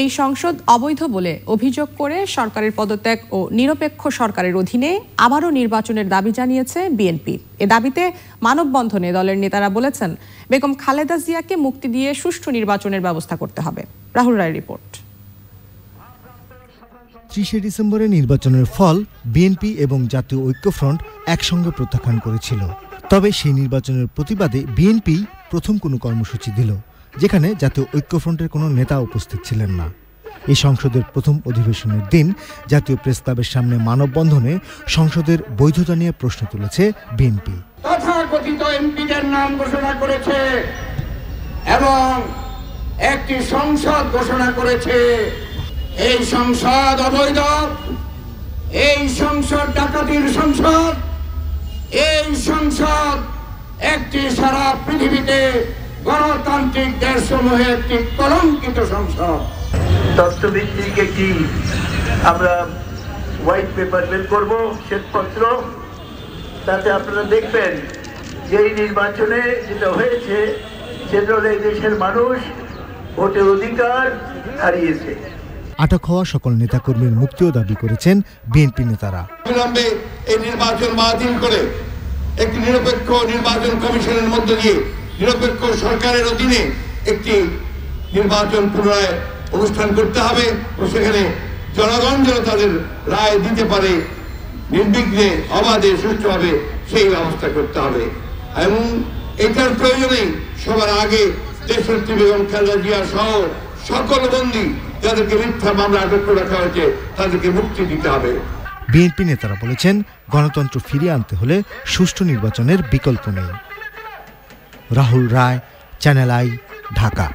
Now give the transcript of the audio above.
এই সংসদ অবৈধ বলে অভিযোগ করে সরকারের পদত্যাগ ও নিরপেক্ষ সরকারের অধীনে আবারও নির্বাচনের দাবি জানিয়েছে বিএনপি। এ দাবিতে মানববন্ধনে দলের নেতারা বলেছেন, বেগম খালেদা জিয়াকে মুক্তি দিয়ে সুষ্ঠু নির্বাচনের ব্যবস্থা করতে হবে। রাহুল রায়ের রিপোর্ট। 30 ডিসেম্বরে নির্বাচনের ফল বিএনপি এবং জাতীয় ঐক্যফ্রন্ট একসঙ্গে প্রত্যাখ্যান করেছিল। তবে সেই নির্বাচনের প্রতিবাদে বিএনপি প্রথম কোনো কর্মসূচি দিল, যেখানে জাতীয় ঐক্যফ্রন্টের কোনো নেতা উপস্থিত ছিলেন না। এই সংসদের প্রথম অধিবেশনের দিন জাতীয় প্রেস ক্লাবের সামনে মানববন্ধনে সংসদের বৈধতা নিয়ে প্রশ্ন তুলেছে বিএনপি। তথাকথিত এমপিদের নাম ঘোষণা করেছে এবং একটি সংসদ ঘোষণা করেছে। এই সংসদ অবৈধ, এই সংসদ ডাকাতির সংসদ, এই সংসদ একটি সারা পৃথিবীতে গণতান্ত্রিক দেশসমূহে একটি কলঙ্কিত সংসদ। তথ্যভিত্তিক একটি আমরা হোয়াইট পেপার বের করব, শ্বেতপত্র। তাতে আপনারা দেখবেন যে এই নির্বাচনে যেটা হয়েছে সেটা হলো এই দেশের মানুষ ভোটের অধিকার হারিয়েছে। আটক হওয়া সকল নেতাকর্মীর মুক্তিও দাবি করেছেন বিএনপি নেতারা। বিলম্বে এই নির্বাচন বাতিল করে একটি নিরপেক্ষ নির্বাচন কমিশনের মধ্য দিয়ে নিরপেক্ষ সরকারের অধীনে একটি নির্বাচন পুনরায় অনুষ্ঠান করতে হবে ও সেখানে জনগণ যেন তাদের রায় দিতে পারে নির্বিঘ্নে, অবাধে, সুষ্ঠুভাবে সেই ব্যবস্থা করতে হবে। এবং এটার প্রয়োজনে সবার আগে দেশনেত্রী বেগম খালেদা জিয়া সহ সকল বন্দী যাদেরকে মিথ্যা মামলা আটক করে রাখা হয়েছে তাদেরকে মুক্তি দিতে হবে। বিএনপি নেতারা বলেছেন, গণতন্ত্র ফিরিয়ে আনতে হলে সুষ্ঠু নির্বাচনের বিকল্প নেই। রাহুল রায়, চ্যানেল আই, ঢাকা।